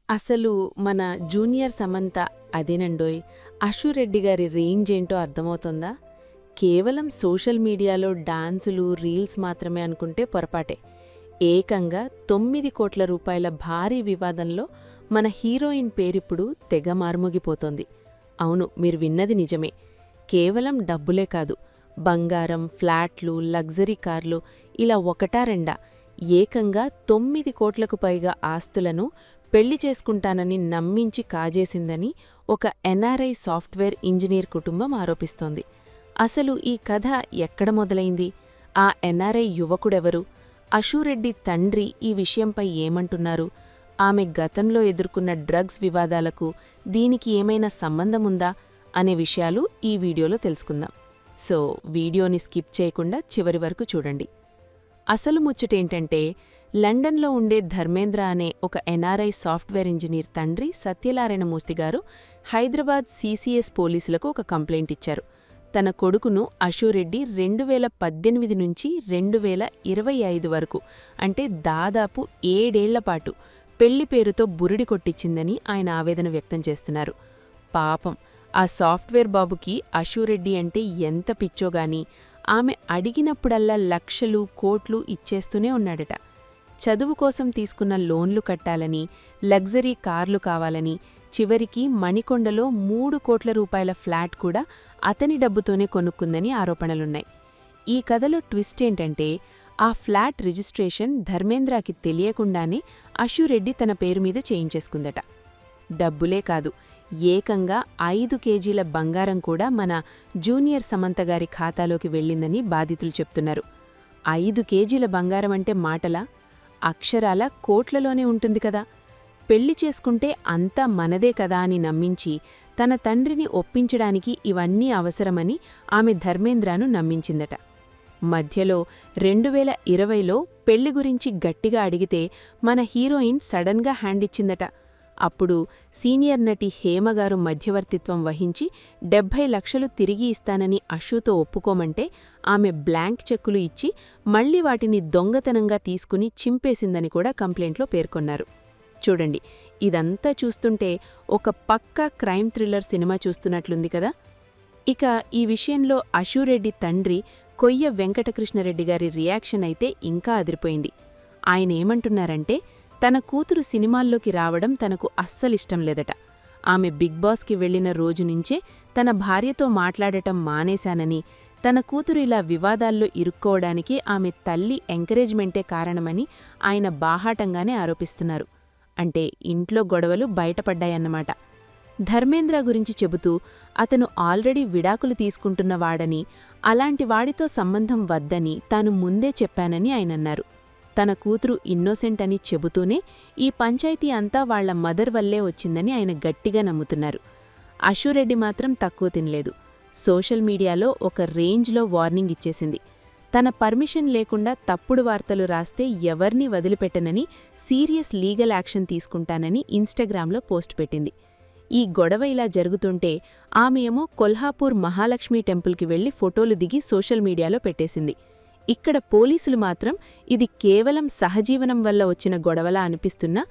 అసలు మన జూనియర్ సమంత అదేనండోయ్ అశురెడ్డి గారి రేంజ్ ఏంటో అర్థమవుతుందా? కేవలం సోషల్ మీడియాలో డాన్సులు, రీల్స్ మాత్రమే అనుకుంటే పొరపాటే. ఏకంగా 9 కోట్ల రూపాయల భారీ వివాదంలో మన హీరోయిన్ పేరిప్పుడు తెగ మార్మోగిపోతోంది. అవును, మీరు విన్నది నిజమే. కేవలం డబ్బులే కాదు, బంగారం, ఫ్లాట్లు, లగ్జరీ కార్లు ఇలా ఒకటా రెండా ఏకంగా 9 కోట్లకు పైగా ఆస్తులను పెళ్లి చేసుకుంటానని నమ్మించి కాజేసిందని ఒక ఎన్ఆర్ఐ సాఫ్ట్వేర్ ఇంజనీర్ కుటుంబం ఆరోపిస్తోంది. అసలు ఈ కథ ఎక్కడ మొదలైంది? ఆ ఎన్ఆర్ఐ యువకుడెవరు? అశురెడ్డి తండ్రి ఈ విషయంపై ఏమంటున్నారు? ఆమె గతంలో ఎదుర్కొన్న డ్రగ్స్ వివాదాలకు దీనికి ఏమైనా సంబంధముందా అనే విషయాలు ఈ వీడియోలో తెలుసుకుందాం. సో వీడియోని స్కిప్ చేయకుండా చివరి వరకు చూడండి. అసలు ముచ్చటేంటంటే, లండన్లో ఉండే ధర్మేంద్ర అనే ఒక ఎన్ఆర్ఐ సాఫ్ట్వేర్ ఇంజనీర్ తండ్రి సత్యనారాయణమూర్తిగారు హైదరాబాద్ సీసీఎస్ పోలీసులకు ఒక కంప్లైంట్ ఇచ్చారు. తన కొడుకును అశురెడ్డి 2018 నుంచి 2025 వరకు, అంటే దాదాపు 7 ఏళ్లపాటు పెళ్లి పేరుతో బురిడి కొట్టించిందని ఆయన ఆవేదన వ్యక్తం చేస్తున్నారు. పాపం ఆ సాఫ్ట్వేర్ బాబుకి అశురెడ్డి అంటే ఎంత పిచ్చోగాని ఆమె అడిగినప్పుడల్లా లక్షలు, కోట్లు ఇచ్చేస్తూనే ఉన్నాడట. చదువు కోసం తీసుకున్న లోన్లు కట్టాలని, లగ్జరీ కార్లు కావాలని, చివరికి మణికొండలో 3 కోట్ల రూపాయల ఫ్లాట్ కూడా అతని డబ్బుతోనే కొనుక్కుందని ఆరోపణలున్నాయి. ఈ కథలో ట్విస్ట్ ఏంటంటే, ఆ ఫ్లాట్ రిజిస్ట్రేషన్ ధర్మేంద్రకి తెలియకుండానే అశురెడ్డి తన పేరు మీద చేయించేసుకుందట. డబ్బులే కాదు, ఏకంగా 5 కేజీల బంగారం కూడా మన జూనియర్ సమంతగారి ఖాతాలోకి వెళ్ళిందని బాధితులు చెప్తున్నారు. 5 కేజీల బంగారం అంటే మాటలా? అక్షరాల కోట్లలోనే ఉంటుంది కదా. పెళ్లి చేసుకుంటే అంతా మనదే కదా అని నమ్మించి తన తండ్రిని ఒప్పించడానికి ఇవన్నీ అవసరమని ఆమె ధర్మేంద్రను నమ్మించిందట. మధ్యలో 2020లో పెళ్లి గురించి గట్టిగా అడిగితే మన హీరోయిన్ సడన్గా హ్యాండిచ్చిందట. అప్పుడు సీనియర్ నటి హేమగారు మధ్యవర్తిత్వం వహించి 70 లక్షలు తిరిగి ఇస్తానని అశుతో ఒప్పుకోమంటే ఆమె బ్లాంక్ చెక్కులు ఇచ్చి మళ్లీ వాటిని దొంగతనంగా తీసుకుని చింపేసిందని కూడా కంప్లైంట్లో పేర్కొన్నారు. చూడండి, ఇదంతా చూస్తుంటే ఒక పక్కా క్రైమ్ థ్రిల్లర్ సినిమా చూస్తున్నట్లుంది కదా. ఇక ఈ విషయంలో అశురెడ్డి తండ్రి కొయ్య వెంకటకృష్ణరెడ్డి గారి రియాక్షన్ అయితే ఇంకా అదిరిపోయింది. ఆయనేమంటున్నారంటే, తన కూతురు సినిమాల్లోకి రావడం తనకు అస్సలిష్టం లేదట. ఆమె బిగ్ బాస్కి వెళ్లిన రోజునుంచే తన భార్యతో మాట్లాడటం మానేశానని, తన కూతురు ఇలా వివాదాల్లో ఇరుక్కోవడానికి ఆమె తల్లి ఎంకరేజ్మెంటే కారణమని ఆయన బాహాటంగానే ఆరోపిస్తున్నారు. అంటే ఇంట్లో గొడవలు బయటపడ్డాయన్నమాట. ధర్మేంద్ర గురించి చెబుతూ అతను ఆల్రెడీ విడాకులు తీసుకుంటున్నవాడని, అలాంటి వాడితో సంబంధం వద్దని తాను ముందే చెప్పానని ఆయనన్నారు. తన కూతురు ఇన్నోసెంట్ అని చెబుతూనే ఈ పంచాయతీ అంతా వాళ్ల మదర్ వల్లే వచ్చిందని ఆయన గట్టిగా నమ్ముతున్నారు. అశురెడ్డి మాత్రం తక్కువ తినలేదు. సోషల్ మీడియాలో ఒక రేంజ్లో వార్నింగ్ ఇచ్చేసింది. తన పర్మిషన్ లేకుండా తప్పుడు వార్తలు రాస్తే ఎవర్నీ వదిలిపెట్టనని, సీరియస్ లీగల్ యాక్షన్ తీసుకుంటానని ఇన్స్టాగ్రామ్లో పోస్ట్ పెట్టింది. ఈ గొడవ ఇలా జరుగుతుంటే ఆమె ఏమో కొల్హాపూర్ మహాలక్ష్మి టెంపుల్కి వెళ్లి ఫోటోలు దిగి సోషల్ మీడియాలో పెట్టేసింది. ఇక్కడ పోలీసులు మాత్రం ఇది కేవలం సహజీవనం వల్ల వచ్చిన గొడవలా అనిపిస్తున్నా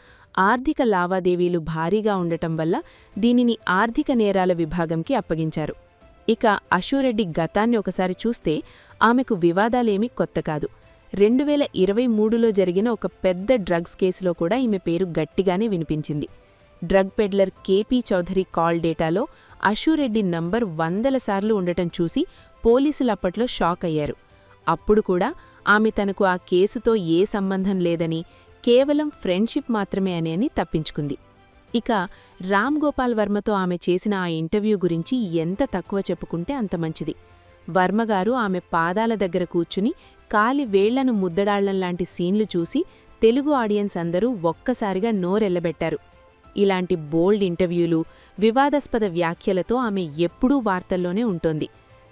ఆర్థిక లావాదేవీలు భారీగా ఉండటం వల్ల దీనిని ఆర్థిక నేరాల విభాగంకి అప్పగించారు. ఇక అశురెడ్డి గతాన్ని ఒకసారి చూస్తే ఆమెకు వివాదాలేమీ కొత్త కాదు. 2023లో జరిగిన ఒక పెద్ద డ్రగ్స్ కేసులో కూడా ఈమె పేరు గట్టిగానే వినిపించింది. Drug peddler KP Chaudhary call డేటాలో అశురెడ్డి నంబర్ 100ల సార్లు ఉండటం చూసి పోలీసులప్పట్లో షాక్ అయ్యారు. అప్పుడు కూడా ఆమె తనకు ఆ కేసుతో ఏ సంబంధం లేదని, కేవలం ఫ్రెండ్షిప్ మాత్రమే అని తప్పించుకుంది. ఇక రామ్ గోపాల్ వర్మతో ఆమె చేసిన ఆ ఇంటర్వ్యూ గురించి ఎంత తక్కువ చెప్పుకుంటే అంత మంచిది. వర్మగారు ఆమె పాదాల దగ్గర కూర్చుని కాలి వేళ్లను ముద్దడాళ్లంలాంటి సీన్లు చూసి తెలుగు ఆడియన్స్ అందరూ ఒక్కసారిగా నోరెళ్లబెట్టారు. ఇలాంటి బోల్డ్ ఇంటర్వ్యూలు, వివాదాస్పద వ్యాఖ్యలతో ఆమె ఎప్పుడూ వార్తల్లోనే ఉంటోంది.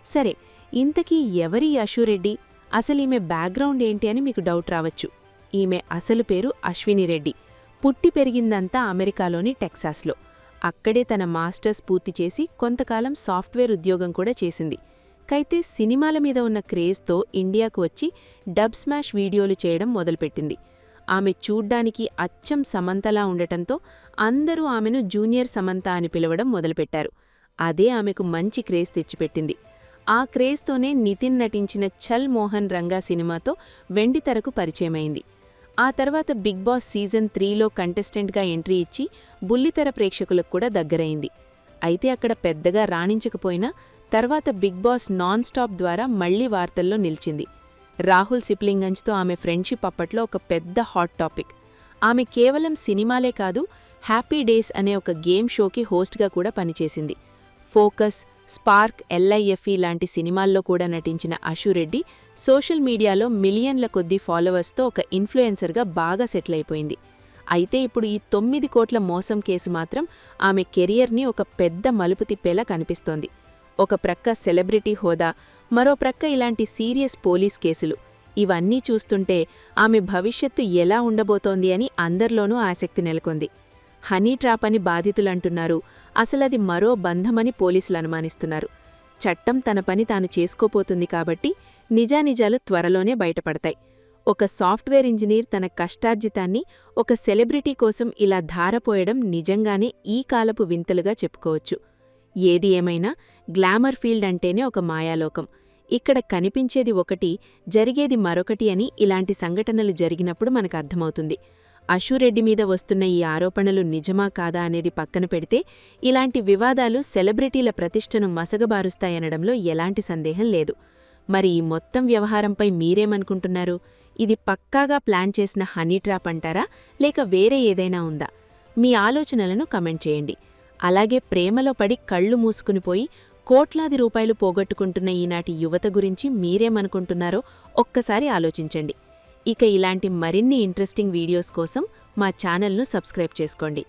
సరే, ఇంతకీ ఎవరి అశురెడ్డి? అసలీమె బ్యాక్గ్రౌండ్ ఏంటి అని మీకు డౌట్ రావచ్చు. ఈమె అసలు పేరు అశ్వినిరెడ్డి. పుట్టి పెరిగిందంతా అమెరికాలోని టెక్సాస్లో. అక్కడే తన మాస్టర్స్ పూర్తి చేసి కొంతకాలం సాఫ్ట్వేర్ ఉద్యోగం కూడా చేసింది. కైతే సినిమాల మీద ఉన్న క్రేజ్తో ఇండియాకు వచ్చి డబ్ స్మాష్ వీడియోలు చేయడం మొదలుపెట్టింది. ఆమె చూడ్డానికి అచ్చం సమంతలా ఉండటంతో అందరూ ఆమెను జూనియర్ సమంత అని పిలవడం మొదలుపెట్టారు. అదే ఆమెకు మంచి క్రేజ్ తెచ్చిపెట్టింది. ఆ క్రేజ్తోనే నితిన్ నటించిన ఛల్ మోహన్ రంగా సినిమాతో వెండితెరకు పరిచయమైంది. ఆ తర్వాత బిగ్ బాస్ సీజన్ 3లో కంటెస్టెంట్గా ఎంట్రీ ఇచ్చి బుల్లితెర ప్రేక్షకులకు కూడా దగ్గరైంది. అయితే అక్కడ పెద్దగా రాణించకపోయినా తర్వాత బిగ్ బాస్ నాన్ స్టాప్ ద్వారా మళ్లీ వార్తల్లో నిలిచింది. రాహుల్ సిప్లింగంజ్తో ఆమె ఫ్రెండ్షిప్ అప్పట్లో ఒక పెద్ద హాట్ టాపిక్. ఆమె కేవలం సినిమాలే కాదు, హ్యాపీ డేస్ అనే ఒక గేమ్ షోకి హోస్ట్గా కూడా పనిచేసింది. ఫోకస్, స్పార్క్, LIFE లాంటి సినిమాల్లో కూడా నటించిన అషురెడ్డి సోషల్ మీడియాలో మిలియన్ల కొద్దీ ఫాలోవర్స్తో ఒక ఇన్ఫ్లుయెన్సర్గా బాగా సెటిల్ అయిపోయింది. అయితే ఇప్పుడు ఈ 9 కోట్ల మోసం కేసు మాత్రం ఆమె కెరియర్ని ఒక పెద్ద మలుపు తిప్పేలా కనిపిస్తోంది. ఒక ప్రక్క సెలబ్రిటీ హోదా, మరో ప్రక్క ఇలాంటి సీరియస్ పోలీస్ కేసులు. ఇవన్నీ చూస్తుంటే ఆమె భవిష్యత్తు ఎలా ఉండబోతోంది అని అందరిలోనూ ఆసక్తి నెలకొంది. హనీ ట్రాప్ అని బాధితులంటున్నారు. అసలది మరో బంధమని పోలీసులు అనుమానిస్తున్నారు. చట్టం తన పని తాను చేసుకోపోతుంది కాబట్టి నిజానిజాలు త్వరలోనే బయటపడతాయి. ఒక సాఫ్ట్వేర్ ఇంజనీర్ తన కష్టార్జితాన్ని ఒక సెలబ్రిటీ కోసం ఇలా ధారపోయడం నిజంగానే ఈ కాలపు వింతలుగా చెప్పుకోవచ్చు. ఏది ఏమైనా గ్లామర్ ఫీల్డ్ అంటేనే ఒక మాయాలోకం. ఇక్కడ కనిపించేది ఒకటి, జరిగేది మరొకటి అని ఇలాంటి సంఘటనలు జరిగినప్పుడు మనకర్థమవుతుంది. అషురెడ్డి మీద వస్తున్న ఈ ఆరోపణలు నిజమా కాదా అనేది పక్కన పెడితే ఇలాంటి వివాదాలు సెలబ్రిటీల ప్రతిష్టను మసగబారుస్తాయనడంలో ఎలాంటి సందేహం లేదు. మరి ఈ మొత్తం వ్యవహారంపై మీరేమనుకుంటున్నారు? ఇది పక్కాగా ప్లాన్ చేసిన హనీ ట్రాప్ అంటారా, లేక వేరే ఏదైనా ఉందా? మీ ఆలోచనలను కమెంట్ చేయండి. అలాగే ప్రేమలో పడి కళ్ళు మూసుకునిపోయి కోట్లాది రూపాయలు పోగొట్టుకుంటున్న ఈనాటి యువత గురించి మీరేమనుకుంటున్నారో ఒక్కసారి ఆలోచించండి. ఇక ఇలాంటి మరిన్ని ఇంట్రెస్టింగ్ వీడియోస్ కోసం మా ఛానల్ను సబ్స్క్రైబ్ చేసుకోండి.